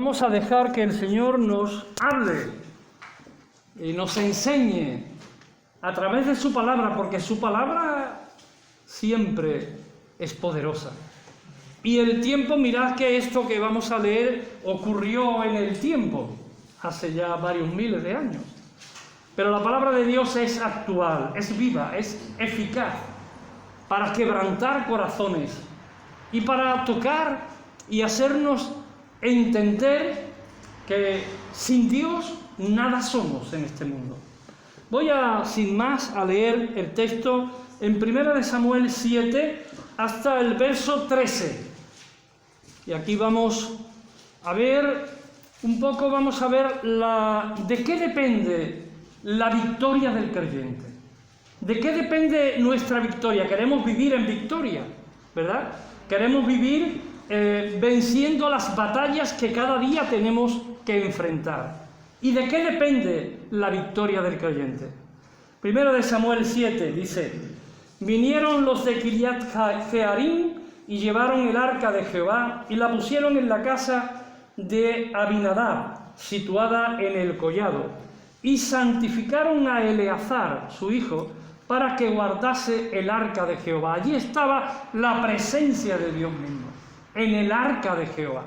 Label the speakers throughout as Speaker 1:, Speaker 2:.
Speaker 1: Vamos a dejar que el Señor nos hable y nos enseñe a través de su palabra, porque su palabra siempre es poderosa. Y el tiempo, mirad que esto que vamos a leer ocurrió en el tiempo, hace ya varios miles de años. Pero la palabra de Dios es actual, es viva, es eficaz para quebrantar corazones y para tocar y hacernos entender que sin Dios nada somos en este mundo. Voy sin más a leer el texto en 1 Samuel 7 hasta el verso 13. Y aquí vamos a ver un poco, de qué depende la victoria del creyente. ¿De qué depende nuestra victoria? Queremos vivir en victoria, ¿verdad? Queremos vivir venciendo las batallas que cada día tenemos que enfrentar. ¿Y de qué depende la victoria del creyente? 1 Samuel 7 dice: vinieron los de Kiriat Jearim y llevaron el arca de Jehová y la pusieron en la casa de Abinadab, situada en el collado, y santificaron a Eleazar, su hijo, para que guardase el arca de Jehová. Allí estaba la presencia de Dios mismo, en el arca de Jehová.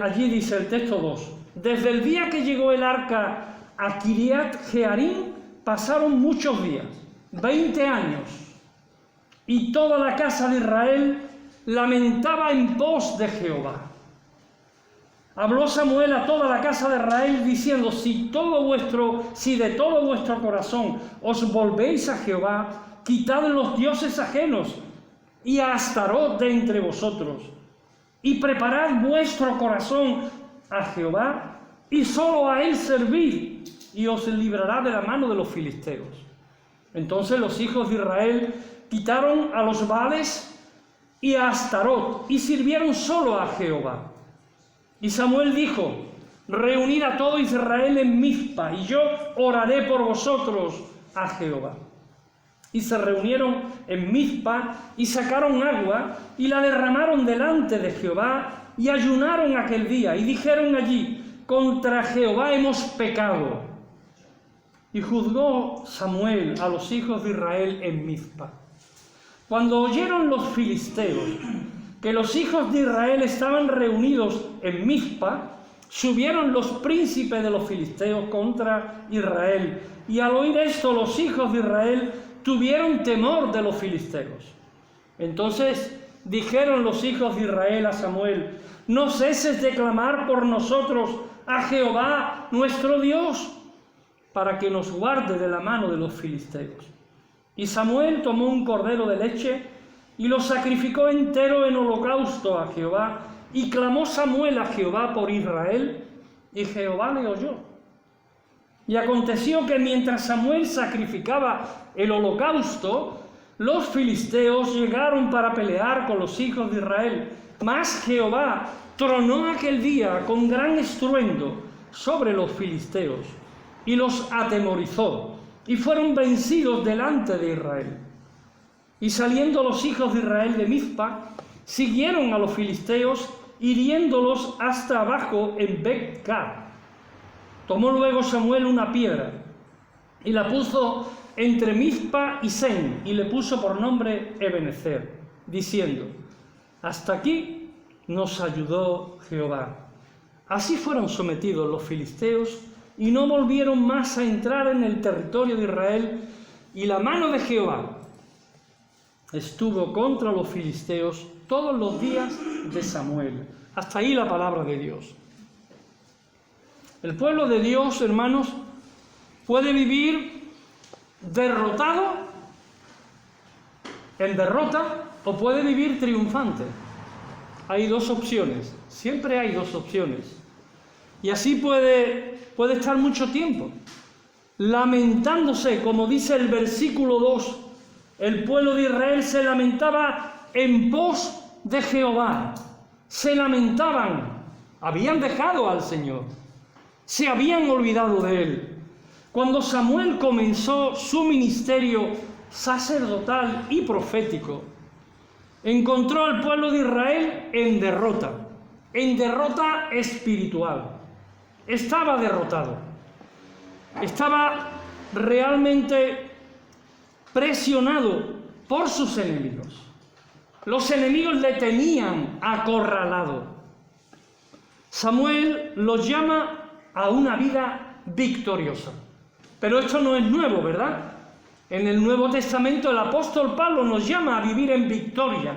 Speaker 1: Allí dice el texto 2: desde el día que llegó el arca a Kiriat Jearim pasaron muchos días, 20 años, y toda la casa de Israel lamentaba en pos de Jehová. Habló Samuel a toda la casa de Israel diciendo: si de todo vuestro corazón os volvéis a Jehová, quitad los dioses ajenos y a Astarot de entre vosotros, y preparad vuestro corazón a Jehová, y solo a él servid, y os librará de la mano de los filisteos. Entonces los hijos de Israel quitaron a los Baales y a Astarot, y sirvieron solo a Jehová. Y Samuel dijo: reunid a todo Israel en Mizpa, y yo oraré por vosotros a Jehová. Y se reunieron en Mizpa, y sacaron agua, y la derramaron delante de Jehová, y ayunaron aquel día, y dijeron allí: contra Jehová hemos pecado. Y juzgó Samuel a los hijos de Israel en Mizpa. Cuando oyeron los filisteos que los hijos de Israel estaban reunidos en Mizpa, subieron los príncipes de los filisteos contra Israel, y al oír esto los hijos de Israel tuvieron temor de los filisteos. Entonces dijeron los hijos de Israel a Samuel: no ceses de clamar por nosotros a Jehová nuestro Dios, para que nos guarde de la mano de los filisteos. Y Samuel tomó un cordero de leche y lo sacrificó entero en holocausto a Jehová, y clamó Samuel a Jehová por Israel, y Jehová le oyó. Y aconteció que mientras Samuel sacrificaba el holocausto, los filisteos llegaron para pelear con los hijos de Israel. Mas Jehová tronó aquel día con gran estruendo sobre los filisteos, y los atemorizó, y fueron vencidos delante de Israel. Y saliendo los hijos de Israel de Mizpa, siguieron a los filisteos, hiriéndolos hasta abajo en Bet-Car. Tomó luego Samuel una piedra, y la puso entre Mizpa y Sen, y le puso por nombre Ebenezer, diciendo: hasta aquí nos ayudó Jehová. Así fueron sometidos los filisteos, y no volvieron más a entrar en el territorio de Israel, y la mano de Jehová estuvo contra los filisteos todos los días de Samuel. Hasta ahí la palabra de Dios. El pueblo de Dios, hermanos, puede vivir derrotado, en derrota, o puede vivir triunfante. Hay dos opciones, siempre hay dos opciones. Y así puede estar mucho tiempo lamentándose, como dice el versículo 2. El pueblo de Israel se lamentaba en pos de Jehová. Se lamentaban. Habían dejado al Señor. Se habían olvidado de Él. Cuando Samuel comenzó su ministerio sacerdotal y profético, encontró al pueblo de Israel en derrota. en derrota espiritual. Estaba derrotado. Estaba realmente presionado por sus enemigos. Los enemigos le tenían acorralado. Samuel los llama a una vida victoriosa. Pero esto no es nuevo, ¿verdad? En el Nuevo Testamento el apóstol Pablo nos llama a vivir en victoria,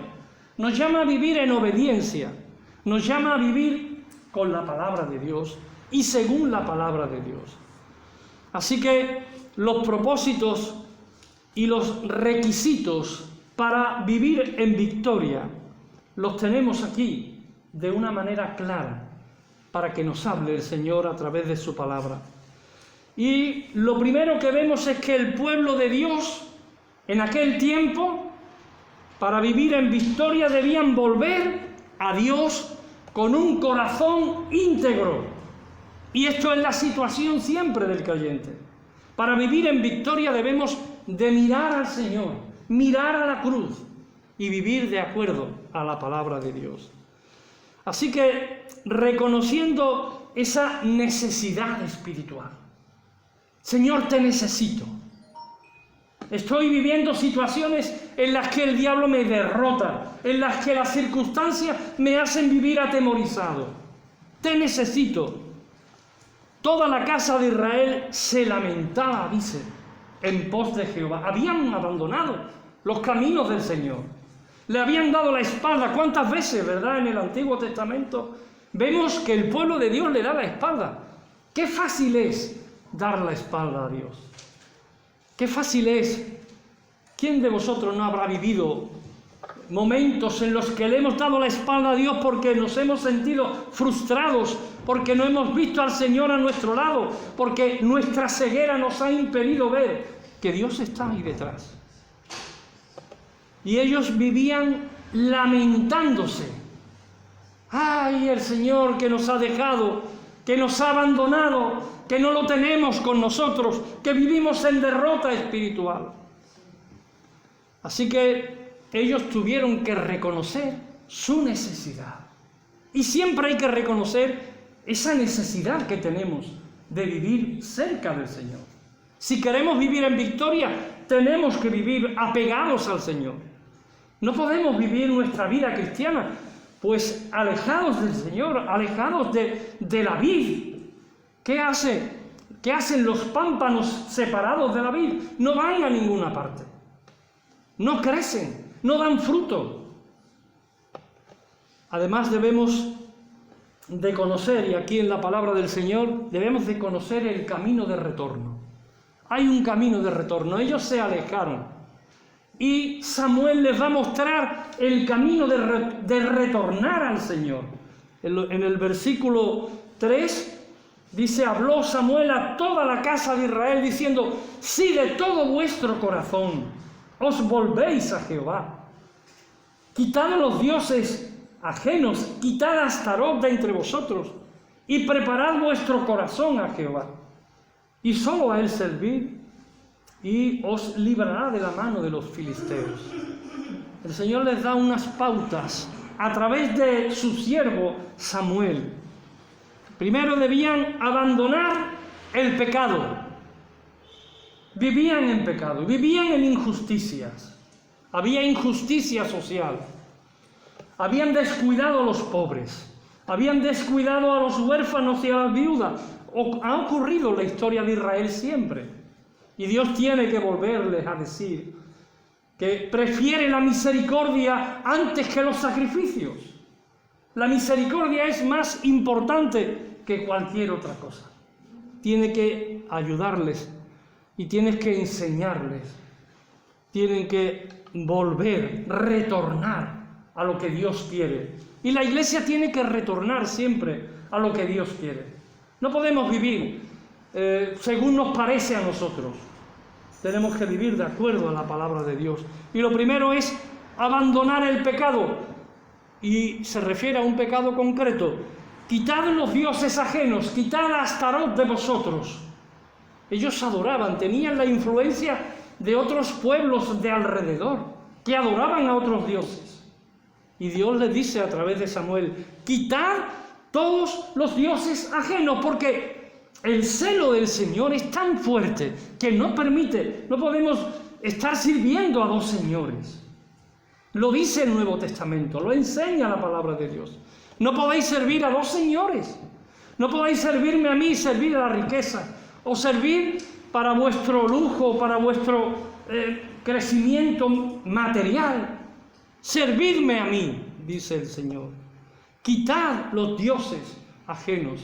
Speaker 1: nos llama a vivir en obediencia, nos llama a vivir con la palabra de Dios y según la palabra de Dios. Así que los propósitos y los requisitos para vivir en victoria los tenemos aquí de una manera clara para que nos hable el Señor a través de su palabra. Y lo primero que vemos es que el pueblo de Dios en aquel tiempo, para vivir en victoria, debían volver a Dios con un corazón íntegro. Y esto es la situación siempre del creyente. Para vivir en victoria debemos de mirar al Señor, mirar a la cruz y vivir de acuerdo a la palabra de Dios. Así que reconociendo esa necesidad espiritual, Señor, te necesito. Estoy viviendo situaciones en las que el diablo me derrota, en las que las circunstancias me hacen vivir atemorizado. Te necesito. Toda la casa de Israel se lamentaba, dice, en pos de Jehová. Habían abandonado los caminos del Señor. Le habían dado la espalda. ¿Cuántas veces, verdad, en el Antiguo Testamento vemos que el pueblo de Dios le da la espalda? Qué fácil es dar la espalda a Dios. Qué fácil es. ¿Quién de vosotros no habrá vivido momentos en los que le hemos dado la espalda a Dios porque nos hemos sentido frustrados, porque no hemos visto al Señor a nuestro lado, porque nuestra ceguera nos ha impedido ver que Dios está ahí detrás? Y ellos vivían lamentándose. ¡Ay, el Señor que nos ha dejado, que nos ha abandonado, que no lo tenemos con nosotros, que vivimos en derrota espiritual! Así que ellos tuvieron que reconocer su necesidad. Y siempre hay que reconocer esa necesidad que tenemos de vivir cerca del Señor. Si queremos vivir en victoria, tenemos que vivir apegados al Señor. No podemos vivir nuestra vida cristiana pues alejados del Señor, alejados de la vid. ¿Qué hacen los pámpanos separados de la vid? No van a ninguna parte. No crecen, no dan fruto. Además debemos de conocer, y aquí en la palabra del Señor, debemos de conocer el camino de retorno. Hay un camino de retorno. Ellos se alejaron. Y Samuel les va a mostrar el camino de retornar al Señor. En el versículo 3 dice: habló Samuel a toda la casa de Israel diciendo: si de todo vuestro corazón os volvéis a Jehová, quitad a los dioses ajenos, quitad a Astarot de entre vosotros, y preparad vuestro corazón a Jehová, y solo a él servid, y os librará de la mano de los filisteos. El Señor les da unas pautas a través de su siervo Samuel. Primero debían abandonar el pecado. Vivían en pecado, vivían en injusticias. Había injusticia social. Habían descuidado a los pobres. Habían descuidado a los huérfanos y a las viudas. Ha ocurrido en la historia de Israel siempre. Y Dios tiene que volverles a decir que prefiere la misericordia antes que los sacrificios. La misericordia es más importante que cualquier otra cosa. Tiene que ayudarles y tienes que enseñarles. Tienen que volver, retornar a lo que Dios quiere. Y la Iglesia tiene que retornar siempre a lo que Dios quiere. No podemos vivir según nos parece a nosotros. Tenemos que vivir de acuerdo a la palabra de Dios. Y lo primero es abandonar el pecado. Y se refiere a un pecado concreto. Quitad los dioses ajenos, quitad a Astarot de vosotros. Ellos adoraban, tenían la influencia de otros pueblos de alrededor, que adoraban a otros dioses. Y Dios le dice a través de Samuel, quitad todos los dioses ajenos, porque el celo del Señor es tan fuerte que no podemos estar sirviendo a dos señores. Lo dice el Nuevo Testamento, lo enseña la palabra de Dios. No podéis servir a dos señores. No podéis servirme a mí y servir a la riqueza, o servir para vuestro lujo, para vuestro crecimiento material. Servidme a mí, dice el Señor. Quitad los dioses ajenos.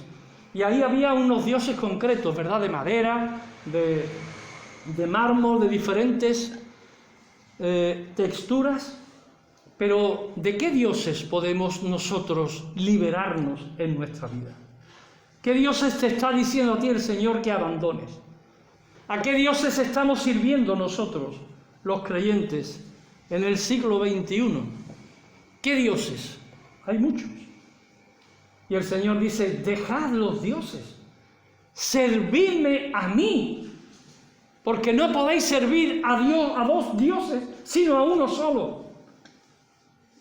Speaker 1: Y ahí había unos dioses concretos, ¿verdad? De madera, de mármol, de diferentes texturas. Pero ¿de qué dioses podemos nosotros liberarnos en nuestra vida? ¿Qué dioses te está diciendo a ti el Señor que abandones? ¿A qué dioses estamos sirviendo nosotros, los creyentes, en el siglo XXI? ¿Qué dioses? Hay muchos. Y el Señor dice, dejad los dioses, servidme a mí, porque no podéis servir a Dios, a dos dioses, sino a uno solo.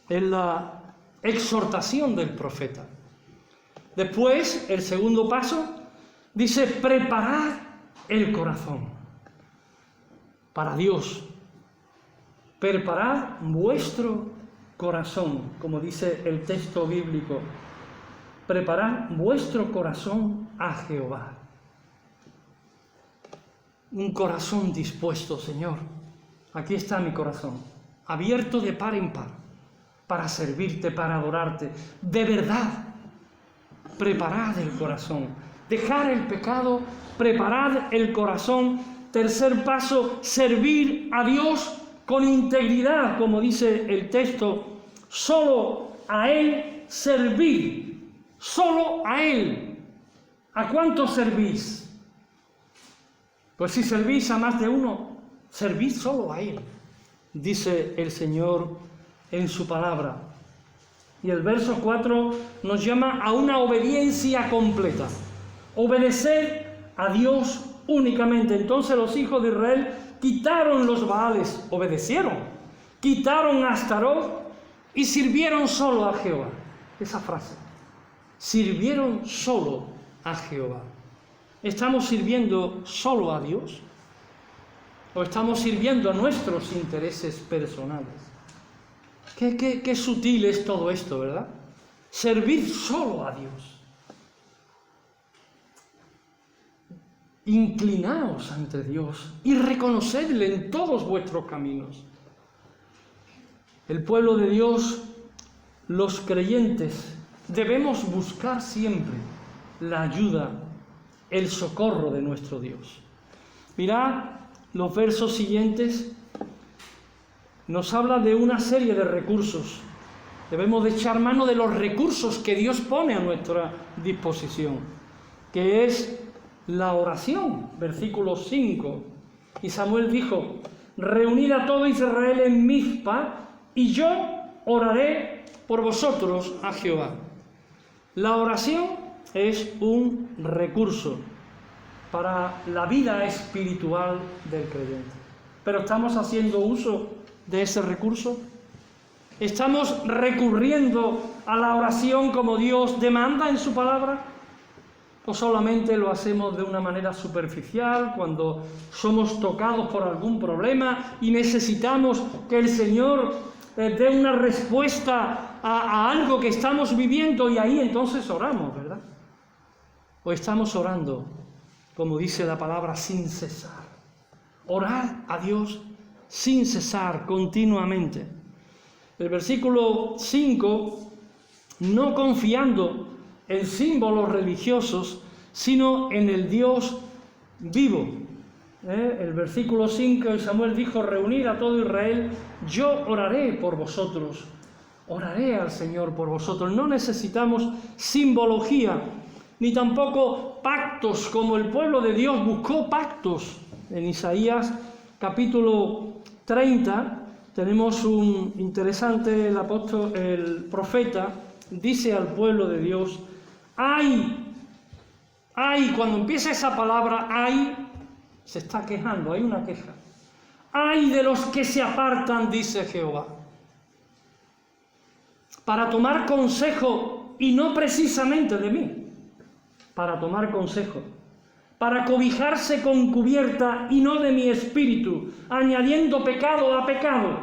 Speaker 1: Es la exhortación del profeta. Después, el segundo paso, dice, preparad el corazón para Dios. Preparad vuestro corazón, como dice el texto bíblico. Preparad vuestro corazón a Jehová. Un corazón dispuesto, Señor. Aquí está mi corazón, abierto de par en par, para servirte, para adorarte. De verdad, preparad el corazón. Dejar el pecado, preparad el corazón. Tercer paso, servir a Dios con integridad, como dice el texto. Solo a Él servir. Solo a Él. ¿A cuántos servís? Pues si servís a más de uno, servid solo a Él, dice el Señor en su palabra. Y el verso 4 nos llama a una obediencia completa. Obedecer a Dios únicamente. Entonces los hijos de Israel quitaron los Baales, obedecieron, quitaron a Astarot y sirvieron solo a Jehová. Esa frase. Sirvieron solo a Jehová. ¿Estamos sirviendo solo a Dios? ¿O estamos sirviendo a nuestros intereses personales? Qué sutil es todo esto, ¿verdad? Servir solo a Dios. Inclinaos ante Dios y reconocedle en todos vuestros caminos. El pueblo de Dios, los creyentes, debemos buscar siempre la ayuda, el socorro de nuestro Dios. Mirad los versos siguientes. Nos habla de una serie de recursos. Debemos de echar mano de los recursos que Dios pone a nuestra disposición, que es la oración, versículo 5. Y Samuel dijo, reunid a todo Israel en Mizpa, y yo oraré por vosotros a Jehová. La oración es un recurso para la vida espiritual del creyente. Pero ¿estamos haciendo uso de ese recurso? ¿Estamos recurriendo a la oración como Dios demanda en su palabra? ¿O solamente lo hacemos de una manera superficial cuando somos tocados por algún problema y necesitamos que el Señor dé una respuesta a algo que estamos viviendo y ahí entonces oramos, ¿verdad? ¿O estamos orando, como dice la palabra, sin cesar? Orar a Dios sin cesar, continuamente. El versículo 5, no confiando en símbolos religiosos, sino en el Dios vivo. El versículo 5, Samuel dijo, reunid a todo Israel, yo oraré por vosotros, oraré al Señor por vosotros. No necesitamos simbología, ni tampoco pactos, como el pueblo de Dios buscó pactos. En Isaías capítulo 30 tenemos un interesante, el profeta dice al pueblo de Dios, ¡ay! Cuando empieza esa palabra, ¡ay!, se está quejando, hay una queja. ¡Ay de los que se apartan!, dice Jehová. para tomar consejo, y no precisamente de mí, para tomar consejo, para cobijarse con cubierta y no de mi espíritu, añadiendo pecado a pecado,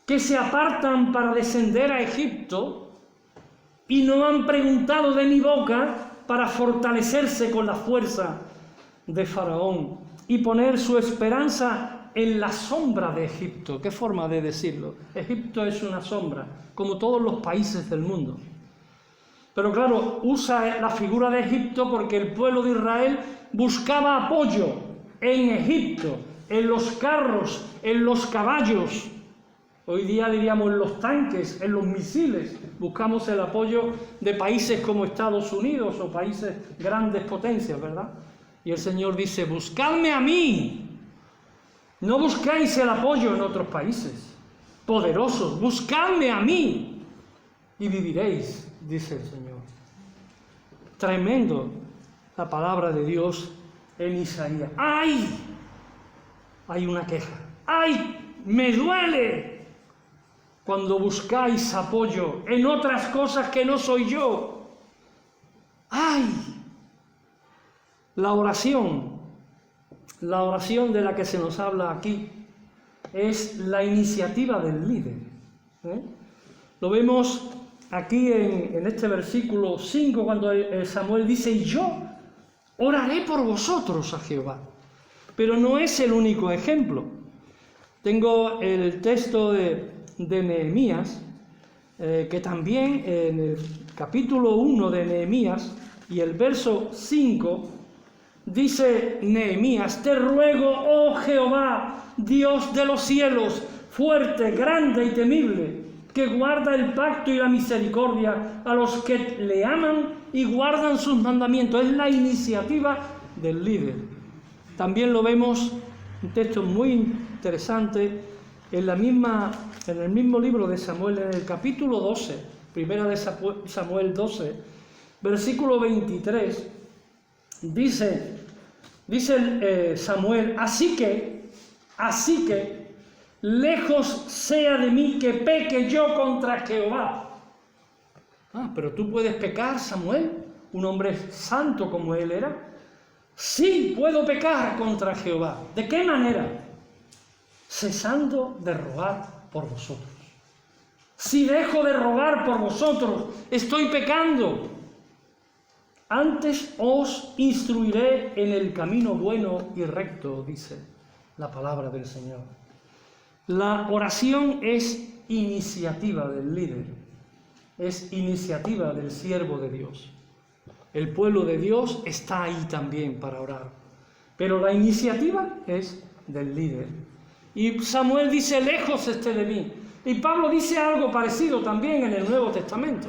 Speaker 1: que se apartan para descender a Egipto y no han preguntado de mi boca para fortalecerse con la fuerza de Faraón y poner su esperanza en la sombra de Egipto. ¿Qué forma de decirlo? Egipto es una sombra, como todos los países del mundo. Pero claro, usa la figura de Egipto porque el pueblo de Israel buscaba apoyo en Egipto, en los carros, en los caballos. Hoy día diríamos en los tanques, en los misiles. Buscamos el apoyo de países como Estados Unidos o países grandes potencias, ¿verdad? Y el Señor dice, buscadme a mí. No buscáis el apoyo en otros países poderosos. Buscadme a mí y viviréis, dice el Señor. Tremendo la palabra de Dios en Isaías. ¡Ay! Hay una queja. ¡Ay! ¡Me duele! Cuando buscáis apoyo en otras cosas que no soy yo. ¡Ay! La oración de la que se nos habla aquí es la iniciativa del líder. Lo vemos aquí en este versículo 5, cuando Samuel dice, y yo oraré por vosotros a Jehová. Pero no es el único ejemplo. Tengo el texto de Nehemías, que también en el capítulo 1 de Nehemías y el verso 5, dice Nehemías, te ruego, oh Jehová, Dios de los cielos, fuerte, grande y temible, que guarda el pacto y la misericordia a los que le aman y guardan sus mandamientos. Es la iniciativa del líder. También lo vemos, un texto muy interesante, en el mismo libro de Samuel, en el capítulo 12, primera de Samuel 12, versículo 23, dice Samuel, así que, lejos sea de mí que peque yo contra Jehová. Pero tú puedes pecar, Samuel, un hombre santo como él era. Sí, puedo pecar contra Jehová. ¿De qué manera? Cesando de rogar por vosotros. Si dejo de rogar por vosotros, estoy pecando. Antes os instruiré en el camino bueno y recto, dice la palabra del Señor. La oración es iniciativa del líder, es iniciativa del siervo de Dios. El pueblo de Dios está ahí también para orar, pero la iniciativa es del líder. Y Samuel dice, lejos esté de mí. Y Pablo dice algo parecido también en el Nuevo Testamento.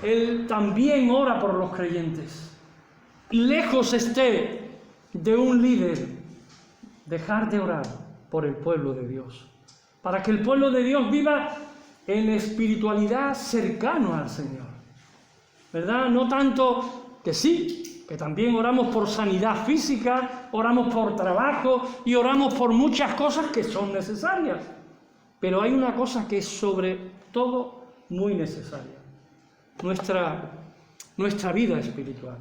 Speaker 1: Él también ora por los creyentes. Lejos esté de un líder dejar de orar por el pueblo de Dios, para que el pueblo de Dios viva en espiritualidad cercano al Señor, ¿verdad? No tanto que sí, que también oramos por sanidad física, oramos por trabajo y oramos por muchas cosas que son necesarias, pero hay una cosa que es sobre todo muy necesaria, nuestra vida espiritual.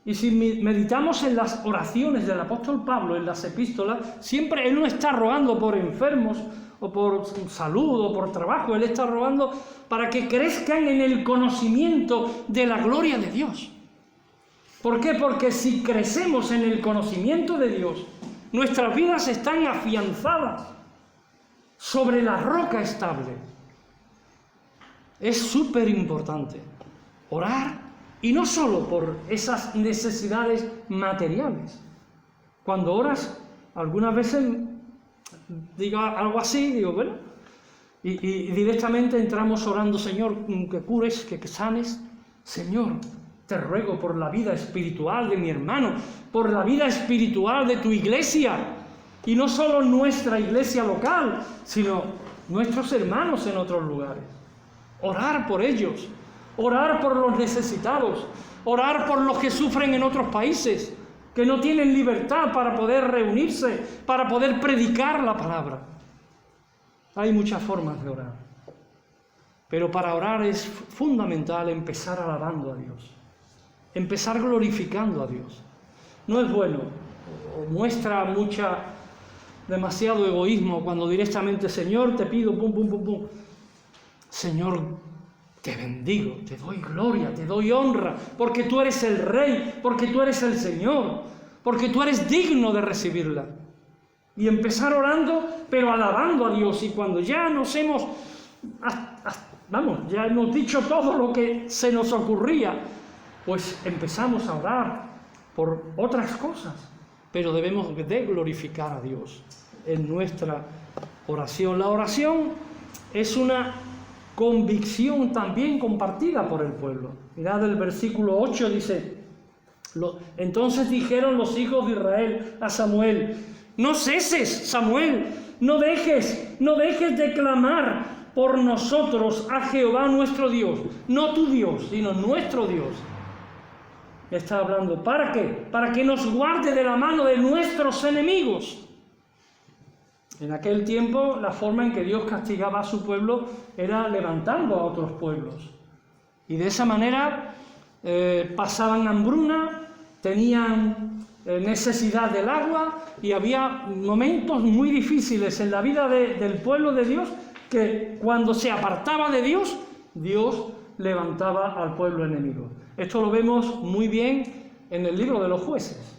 Speaker 1: Y si meditamos en las oraciones del apóstol Pablo, en las epístolas, siempre él no está rogando por enfermos o por salud o por trabajo, él está rogando para que crezcan en el conocimiento de la gloria de Dios. ¿Por qué? Porque si crecemos en el conocimiento de Dios, nuestras vidas están afianzadas sobre la roca estable. Es súper importante orar. Y no solo por esas necesidades materiales. Cuando oras, algunas veces digo algo así, digo, bueno, y directamente entramos orando, Señor, que cures, que sanes. Señor, te ruego por la vida espiritual de mi hermano, por la vida espiritual de tu iglesia. Y no solo nuestra iglesia local, sino nuestros hermanos en otros lugares. Orar por ellos. Orar por los necesitados, orar por los que sufren en otros países, que no tienen libertad para poder reunirse, para poder predicar la palabra. Hay muchas formas de orar. Pero para orar es fundamental empezar alabando a Dios, empezar glorificando a Dios. No es bueno, muestra demasiado egoísmo cuando directamente, Señor, te pido, pum, pum, pum, pum. Señor, te bendigo, te doy gloria, te doy honra, porque tú eres el Rey, porque tú eres el Señor, porque tú eres digno de recibirla. Y empezar orando, pero alabando a Dios. Y cuando ya nos hemos, ya hemos dicho todo lo que se nos ocurría, pues empezamos a orar por otras cosas. Pero debemos de glorificar a Dios en nuestra oración. La oración es una convicción también compartida por el pueblo. Mirad el versículo 8, dice: entonces dijeron los hijos de Israel a Samuel: no ceses, Samuel, no dejes de clamar por nosotros a Jehová nuestro Dios, no tu Dios, sino nuestro Dios. Está hablando, ¿para qué? Para que nos guarde de la mano de nuestros enemigos. En aquel tiempo, la forma en que Dios castigaba a su pueblo era levantando a otros pueblos. Y de esa manera pasaban hambruna, tenían necesidad del agua, y había momentos muy difíciles en la vida del pueblo de Dios, que cuando se apartaba de Dios, Dios levantaba al pueblo enemigo. Esto lo vemos muy bien en el libro de los Jueces.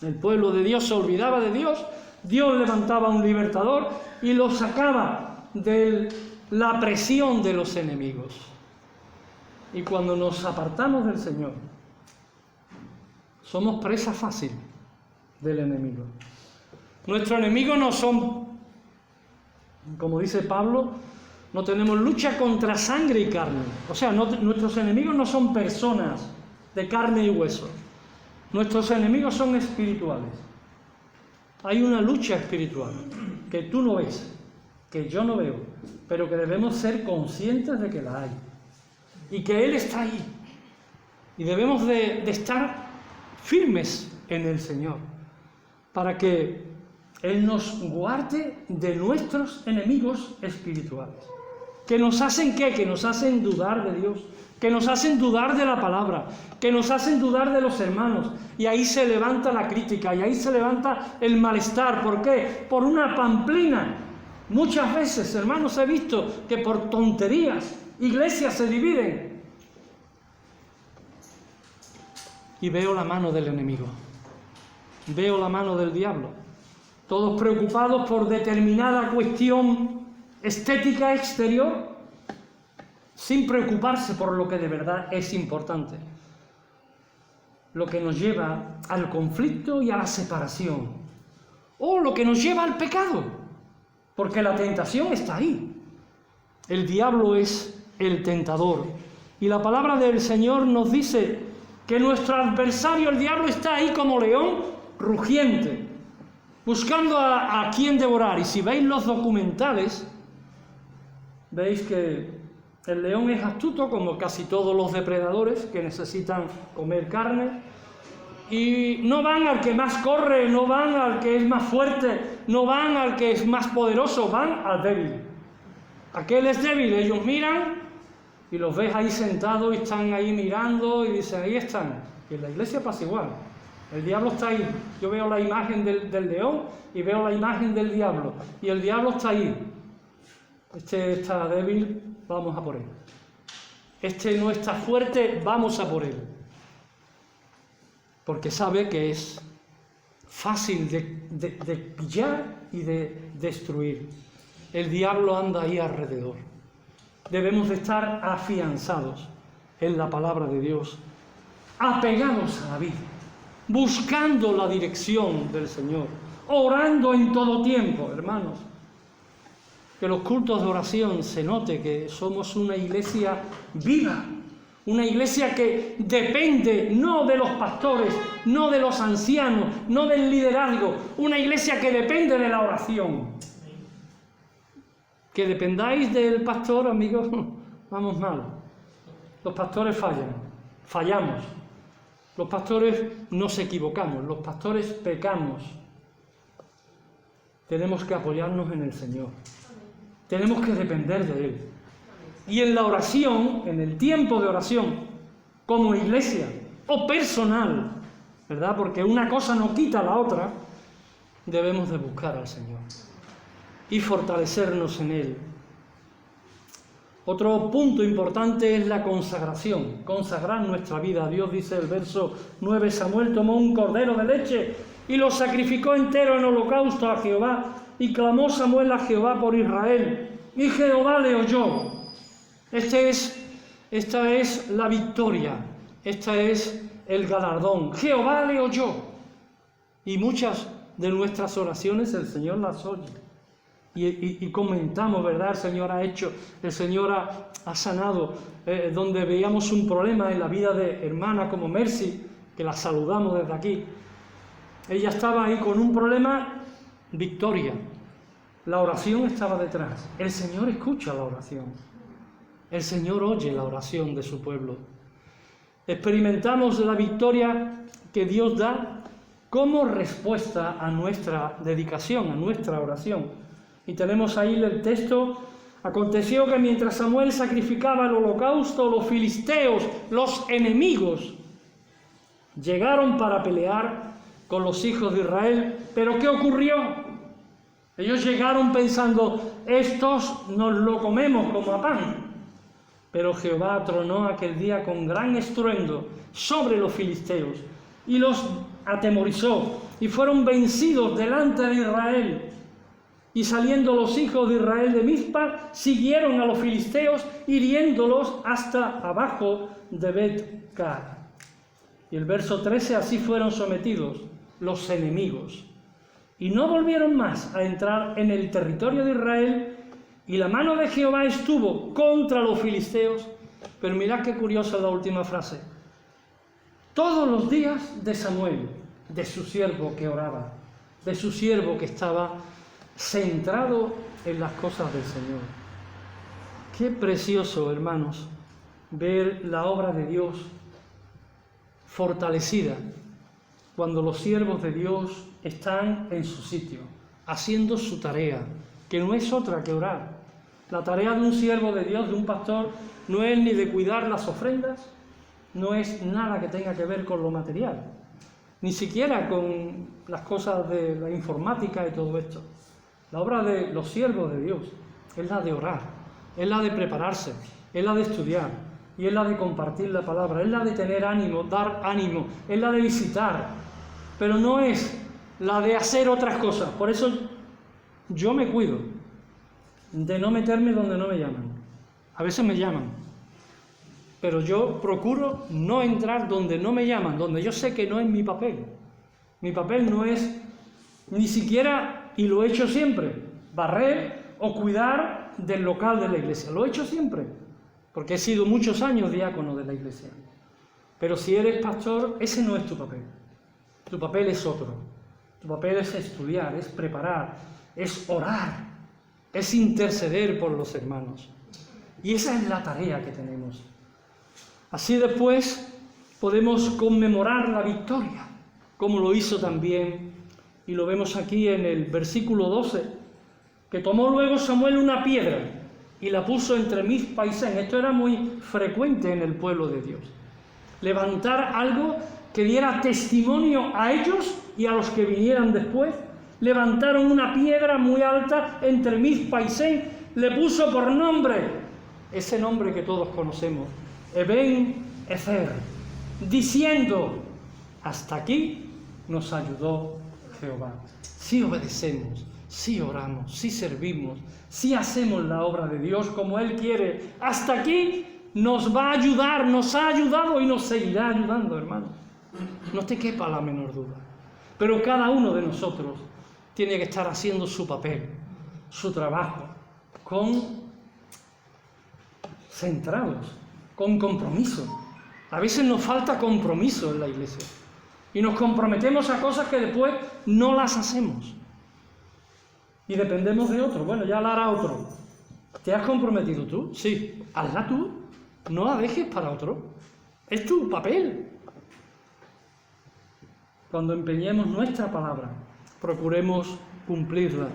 Speaker 1: El pueblo de Dios se olvidaba de Dios, Dios levantaba un libertador y lo sacaba de la presión de los enemigos. Y cuando nos apartamos del Señor, somos presa fácil del enemigo. Nuestros enemigos no son, como dice Pablo, no tenemos lucha contra sangre y carne. O sea, nuestros enemigos no son personas de carne y hueso. Nuestros enemigos son espirituales. Hay una lucha espiritual que tú no ves, que yo no veo, pero que debemos ser conscientes de que la hay. Y que Él está ahí. Y debemos de estar firmes en el Señor, para que Él nos guarde de nuestros enemigos espirituales. Que nos hacen ¿qué? Que nos hacen dudar de Dios, que nos hacen dudar de la palabra, que nos hacen dudar de los hermanos. Y ahí se levanta la crítica, y ahí se levanta el malestar. ¿Por qué? Por una pamplina. Muchas veces, hermanos, he visto que por tonterías iglesias se dividen. Y veo la mano del enemigo, veo la mano del diablo, todos preocupados por determinada cuestión estética exterior, sin preocuparse por lo que de verdad es importante, lo que nos lleva al conflicto y a la separación, o lo que nos lleva al pecado, porque la tentación está ahí. El diablo es el tentador, y la palabra del Señor nos dice que nuestro adversario, el diablo, está ahí como león rugiente, buscando a quien devorar. Y si veis los documentales, veis que el león es astuto, como casi todos los depredadores que necesitan comer carne, y no van al que más corre, no van al que es más fuerte, no van al que es más poderoso, van al débil. Aquel es débil, ellos miran y los ves ahí sentados y están ahí mirando y dicen, ahí están. Y en la iglesia pasa igual. El diablo está ahí. Yo veo la imagen del león y veo la imagen del diablo. Y el diablo está ahí. Este está débil, vamos a por él. Este no está fuerte, vamos a por él. Porque sabe que es fácil de pillar y de destruir. El diablo anda ahí alrededor. Debemos de estar afianzados en la palabra de Dios, apegados a la vida, buscando la dirección del Señor, orando en todo tiempo, hermanos. Que los cultos de oración se note que somos una iglesia viva, una iglesia que depende no de los pastores, no de los ancianos, no del liderazgo, una iglesia que depende de la oración. Que dependáis del pastor, amigos, vamos mal. Los pastores fallamos. Los pastores nos equivocamos, los pastores pecamos. Tenemos que apoyarnos en el Señor. Tenemos que depender de Él. Y en la oración, en el tiempo de oración, como iglesia o personal, ¿verdad? Porque una cosa no quita la otra, debemos de buscar al Señor y fortalecernos en Él. Otro punto importante es la consagración, consagrar nuestra vida a Dios. Dice el verso 9, Samuel tomó un cordero de leche y lo sacrificó entero en holocausto a Jehová, y clamó Samuel a Jehová por Israel, y Jehová le oyó. Esta es la victoria, este es el galardón. Jehová le oyó. Y muchas de nuestras oraciones el Señor las oye. Y comentamos, ¿verdad? El Señor ha hecho, el Señor ha sanado. Donde veíamos un problema en la vida de hermana como Mercy, que la saludamos desde aquí. Ella estaba ahí con un problema, victoria. La oración estaba detrás. El Señor escucha la oración. El Señor oye la oración de su pueblo. Experimentamos la victoria que Dios da como respuesta a nuestra dedicación, a nuestra oración. Y tenemos ahí el texto: aconteció que mientras Samuel sacrificaba el holocausto, los filisteos, los enemigos, llegaron para pelear con los hijos de Israel. ¿Pero qué ocurrió? Ellos llegaron pensando, estos nos lo comemos como a pan. Pero Jehová tronó aquel día con gran estruendo sobre los filisteos y los atemorizó, y fueron vencidos delante de Israel. Y saliendo los hijos de Israel de Mizpa, siguieron a los filisteos, hiriéndolos hasta abajo de Bet-Car. Y el verso 13, así fueron sometidos los enemigos, y no volvieron más a entrar en el territorio de Israel, y la mano de Jehová estuvo contra los filisteos. Pero mirad qué curiosa la última frase: todos los días de Samuel, de su siervo que oraba, de su siervo que estaba centrado en las cosas del Señor. Qué precioso, hermanos, ver la obra de Dios fortalecida cuando los siervos de Dios están en su sitio, haciendo su tarea, que no es otra que orar. La tarea de un siervo de Dios, de un pastor, no es ni de cuidar las ofrendas, no es nada que tenga que ver con lo material, ni siquiera con las cosas de la informática y todo esto. La obra de los siervos de Dios es la de orar, es la de prepararse, es la de estudiar, y es la de compartir la palabra, es la de tener ánimo, dar ánimo, es la de visitar, pero no es la de hacer otras cosas. Por eso yo me cuido de no meterme donde no me llaman. A veces me llaman, pero yo procuro no entrar donde no me llaman, donde yo sé que no es mi papel. Mi papel no es ni siquiera, y lo he hecho siempre, barrer o cuidar del local de la iglesia. Lo he hecho siempre, porque he sido muchos años diácono de la iglesia. Pero si eres pastor, ese no es tu papel. Tu papel es otro. Tu papel es estudiar, es preparar, es orar, es interceder por los hermanos. Y esa es la tarea que tenemos. Así después podemos conmemorar la victoria, como lo hizo también, y lo vemos aquí en el versículo 12, que tomó luego Samuel una piedra y la puso entre Mizpa y Sen. Esto era muy frecuente en el pueblo de Dios. Levantar algo que diera testimonio a ellos y a los que vinieran después. Levantaron una piedra muy alta entre Mizpa y Sen, le puso por nombre, ese nombre que todos conocemos, Eben Ezer, diciendo, hasta aquí nos ayudó Jehová. Si obedecemos, si oramos, si servimos, si hacemos la obra de Dios como Él quiere, hasta aquí nos va a ayudar, nos ha ayudado y nos seguirá ayudando, hermano. No te quepa la menor duda. Pero cada uno de nosotros tiene que estar haciendo su papel, su trabajo, centrados, con compromiso. A veces nos falta compromiso en la iglesia y nos comprometemos a cosas que después no las hacemos y dependemos de otro. Bueno, ya la hará otro. ¿Te has comprometido tú? Sí, hazla tú, no la dejes para otro. Es tu papel. Cuando empeñemos nuestra palabra, procuremos cumplirla.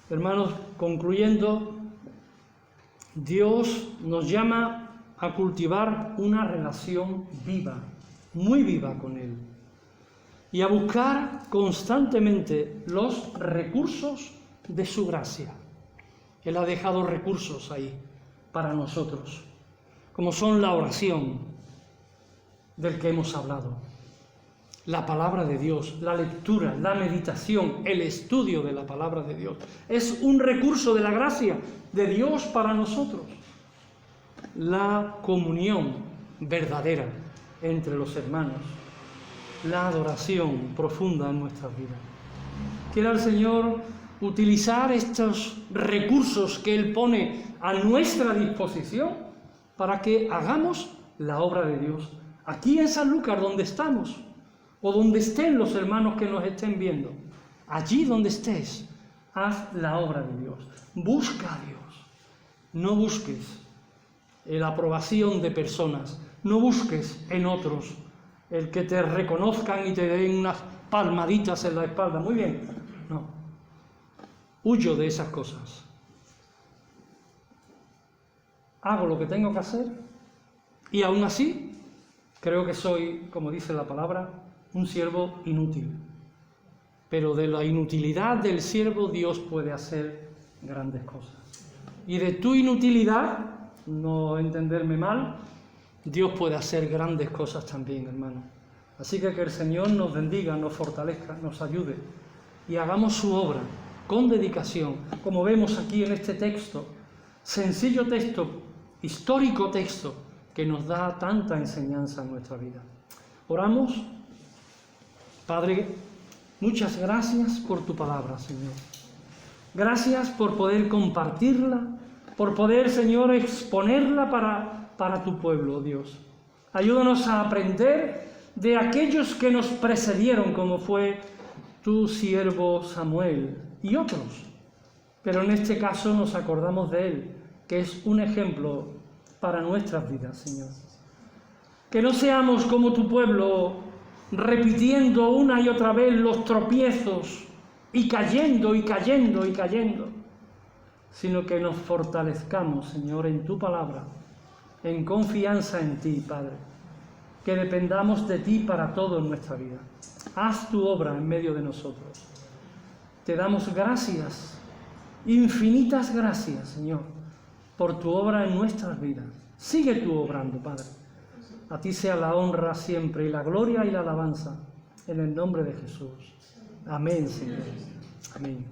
Speaker 1: Hermanos, concluyendo, Dios nos llama a cultivar una relación viva, muy viva con Él, y a buscar constantemente los recursos de su gracia. Él ha dejado recursos ahí para nosotros, como son la oración del que hemos hablado, la palabra de Dios, la lectura, la meditación, el estudio de la palabra de Dios. Es un recurso de la gracia de Dios para nosotros. La comunión verdadera entre los hermanos, la adoración profunda en nuestras vidas. Quiera el Señor utilizar estos recursos que Él pone a nuestra disposición para que hagamos la obra de Dios. Aquí en Sanlúcar, donde estamos, o donde estén los hermanos que nos estén viendo, allí donde estés, haz la obra de Dios. Busca a Dios. No busques la aprobación de personas, no busques en otros el que te reconozcan y te den unas palmaditas en la espalda. Muy bien, no. Huyo de esas cosas. Hago lo que tengo que hacer y aún así creo que soy, como dice la palabra, un siervo inútil. Pero de la inutilidad del siervo Dios puede hacer grandes cosas. Y de tu inutilidad, no entenderme mal, Dios puede hacer grandes cosas también, hermano. Así que el Señor nos bendiga, nos fortalezca, nos ayude y hagamos su obra con dedicación, como vemos aquí en este texto, sencillo texto, histórico texto, que nos da tanta enseñanza en nuestra vida. Oramos. Padre, muchas gracias por tu palabra, Señor. Gracias por poder compartirla, por poder, Señor, exponerla para tu pueblo, Dios. Ayúdanos a aprender de aquellos que nos precedieron, como fue tu siervo Samuel y otros. Pero en este caso nos acordamos de él, que es un ejemplo para nuestras vidas, Señor. Que no seamos como tu pueblo, repitiendo una y otra vez los tropiezos y cayendo y cayendo y cayendo, sino que nos fortalezcamos, Señor, en tu palabra, en confianza en ti, Padre, que dependamos de ti para todo en nuestra vida. Haz tu obra en medio de nosotros. Te damos gracias, infinitas gracias, Señor, por tu obra en nuestras vidas. Sigue tú obrando, Padre. A ti sea la honra siempre y la gloria y la alabanza, en el nombre de Jesús. Amén, Señor. Amén.